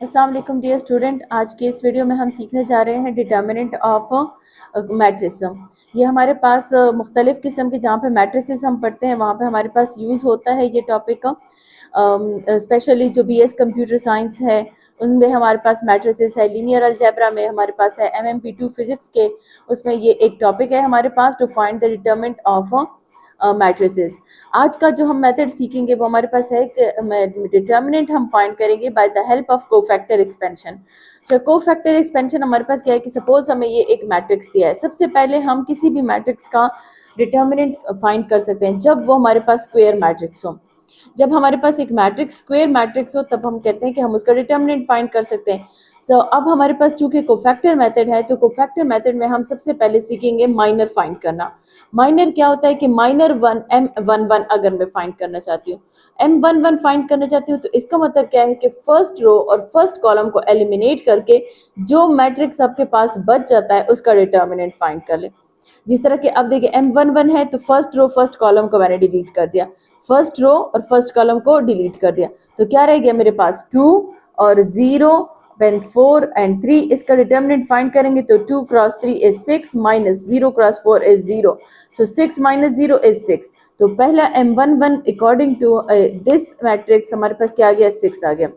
अस्सलाम वालेकुम dear student. आज के इस वीडियो में हम सीखने जा रहे हैं डिटर्मिनेंट ऑफ मैट्रिक्स। ये हमारे पास मुख्तलिफ़ किस्म के जहाँ पे मैट्रिसेस हम पढ़ते हैं वहाँ पे हमारे पास यूज़ होता है ये टॉपिक। स्पेशली जो बीएस कंप्यूटर साइंस है उसमें हमारे पास मैट्रिसेस है। लीनियर अलजेब्रा में हमारे पास है MMP2 फिजिक्स के, उसमें ये एक टॉपिक है हमारे पास to find the determinant of matrices. आज का जो हम मेथड सीखेंगे वो हमारे पास है कि डिटर्मिनेंट हम फाइंड करेंगे by the help of cofactor expansion. तो कोफैक्टर एक्सपेंशन हमारे पास क्या है कि सपोज हमें ये एक मैट्रिक्स दिया है। सबसे पहले हम किसी भी मैट्रिक्स का डिटर्मिनेंट फाइंड कर सकते हैं जब वो हमारे पास स्क्वायर मैट्रिक्स हो। जब हमारे पास एक मैट्रिक्स स्क्वायर मैट्रिक्स हो तब हम कहते हैं कि हम उसका डिटर्मिनेंट फाइंड कर सकते हैं। अब हमारे पास चूंकि कोफैक्टर मेथड है तो कोफैक्टर मेथड में हम सबसे पहले सीखेंगे माइनर फाइंड करना। माइनर क्या होता है कि माइनर वन M11 अगर मैं फाइंड करना चाहती हूँ, M11 फाइंड करना चाहती हूँ तो इसका मतलब क्या है कि फर्स्ट रो और फर्स्ट कॉलम को एलिमिनेट करके जो मैट्रिक्स आपके पास बच जाता है उसका डिटर्मिनेंट फाइंड कर ले। जिस तरह के अब देखिए M11 है तो फर्स्ट रो फर्स्ट कॉलम को मैंने डिलीट कर दिया, फर्स्ट रो और फर्स्ट कॉलम को डिलीट कर दिया, तो क्या रह गया मेरे पास 2 और 0 then 4 and 3। इसका डिटर्मिनेंट फाइंड करेंगे तो 2 cross 3 is 6 minus 0 cross 4 is 0, so 6 minus 0 is 6। तो पहला M11 according to this matrix हमारे पास क्या आ गया, 6 आ गया।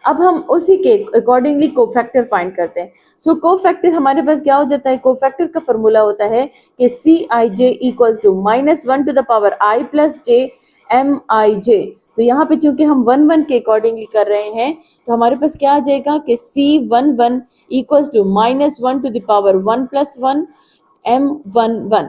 अब हम उसी के अकॉर्डिंगली कोफैक्टर फाइंड करते हैं। सो कोफैक्टर हमारे पास क्या हो जाता है, कोफैक्टर का फॉर्मूला होता है कि Cij equals to -1 to the power i plus j Mij। तो यहाँ पे चूंकि हम 1 के अकॉर्डिंगली कर रहे हैं तो हमारे पास क्या आ जाएगा कि C11 equals to -1 to the power 1 plus 1 M11,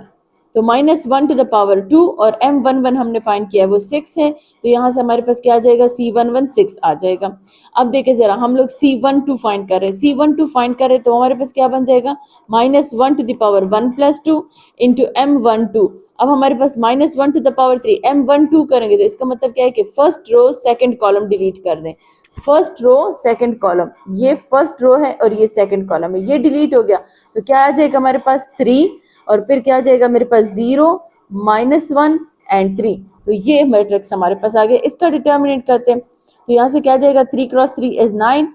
तो -1 टू द पावर 2 और M11 हमने फाइंड किया है वो 6 है, तो यहाँ से हमारे पास क्या आ जाएगा, C11 6 आ जाएगा। अब देखें जरा, हम लोग C12 फाइंड कर रहे हैं, C12 फाइंड कर रहे हैं तो हमारे पास क्या बन जाएगा, -1 to the power 1 plus 2 into M12। अब हमारे पास -1 टू द पावर 3 M12 करेंगे तो इसका मतलब क्या है कि first row second column delete कर दें। फर्स्ट रो सेकंड कॉलम, ये फर्स्ट रो है और ये सेकंड कॉलम है, ये डिलीट हो गया तो क्या आ जाएगा हमारे पास 3 और फिर क्या आ जाएगा मेरे पास 0 -1 एंड 3। तो ये मैट्रिक्स हमारे पास आ गया। इसका डिटर्मिनेंट करते हैं तो यहाँ से क्या आ जाएगा, 3 cross 3 is 9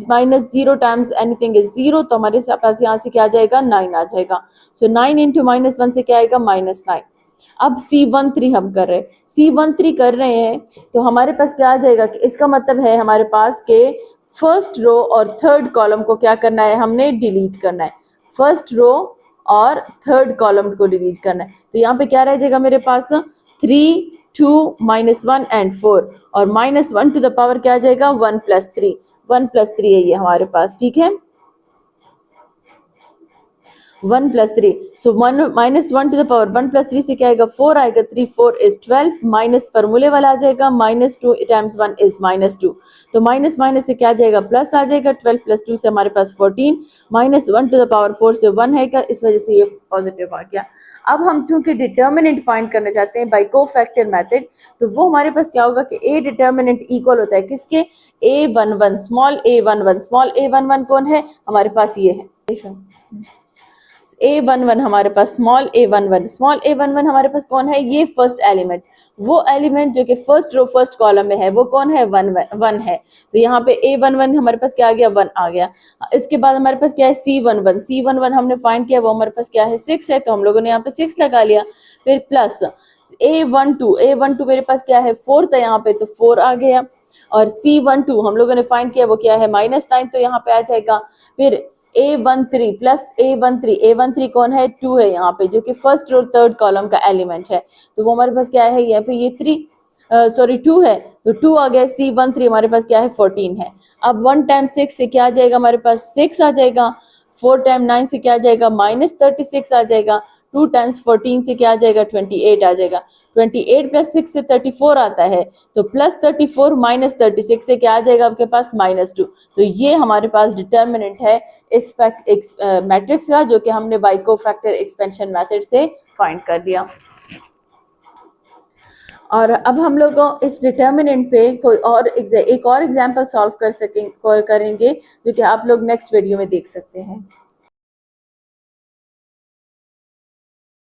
minus 0 times anything is 0, तो हमारे पास यहाँ से क्या आ जाएगा, 9 आ जाएगा। सो 9 इंटू -1 से क्या आएगा, -9। अब C13 हम कर रहे हैं, C13 कर रहे हैं तो हमारे पास क्या आ जाएगा कि इसका मतलब है हमारे पास के फर्स्ट रो और थर्ड कॉलम को क्या करना है, हमने डिलीट करना है। फर्स्ट रो और थर्ड कॉलम को डिलीट करना है, तो यहाँ पे क्या रह जाएगा मेरे पास 3 2 -1 एंड 4 और -1 टू द पावर क्या आ जाएगा, 1 प्लस 3, 1 प्लस 3 है ये हमारे पास, ठीक है 1 plus 3। So -1 to the power 1 plus 3 से क्या आएगा, 4 आएगा, 3 4 इज 12 माइनस फार्मूले वाला आ जाएगा, -2 टाइम्स 1 इज -2, तो माइनस माइनस से क्या आ जाएगा, प्लस आ जाएगा, 12 प्लस 2 से हमारे पास 14, -1 टू द पावर 4 से 1 है, इस वजह से ये पॉजिटिव आ गया। अब हम चूंकि डिटर्मिनेंट फाइंड करना चाहते हैं बाय कोफैक्टर मेथड, तो वो हमारे पास क्या होगा कि ए डिटर्मिनेंट इक्वल होता है किसके, A11 small A11। Small A11 कौन है, हमारे पास ये है A11, हमारे पास स्मॉल A11 हमारे पास कौन है, ये फर्स्ट एलिमेंट, वो एलिमेंट जो कि फर्स्ट रो फर्स्ट कॉलम में है वो कौन है, 1 है, तो यहाँ पे A11 हमारे पास क्या आ गया, 1 आ गया। इसके बाद हमारे पास क्या है, C11 हमने फाइंड किया, वो हमारे पास क्या है, 6 है, तो हम लोगों ने यहाँ पे 6 लगा लिया। फिर प्लस A12 मेरे पास क्या है, 4 था यहाँ पे, तो 4 आ गया। और C12 हम लोगों ने फाइंड किया वो क्या है, -9, तो यहाँ पे आ जाएगा। फिर A13 प्लस A13 कौन है, 2 है यहाँ पे, जो कि फर्स्ट और थर्ड कॉलम का एलिमेंट है, तो वो हमारे पास क्या है, यहाँ पे ये 2 है, तो 2 आ गया। C13 हमारे पास क्या है, 14 है। अब 1 टाइम 6 से क्या आ जाएगा, हमारे पास 6 आ जाएगा। 4 टाइम 9 से क्या आ जाएगा, -36 आ जाएगा। 2 टाइम्स 14 से क्या आ जाएगा, 28 आ जाएगा। 28 प्लस 6 से 34 आता है, तो प्लस 34 -36 से क्या आ जाएगा आपके पास, -2। तो ये हमारे पास डिटर्मिनेंट है इस मैट्रिक्स का, जो कि हमने बाय कोफैक्टर एक्सपेंशन मेथड से फाइंड कर दिया। और अब हम लोग इस डिटर्मिनेंट पे कोई और एक और एग्जांपल सॉल्व करेंगे, जो कि आप लोग नेक्स्ट वीडियो में देख सकते हैं।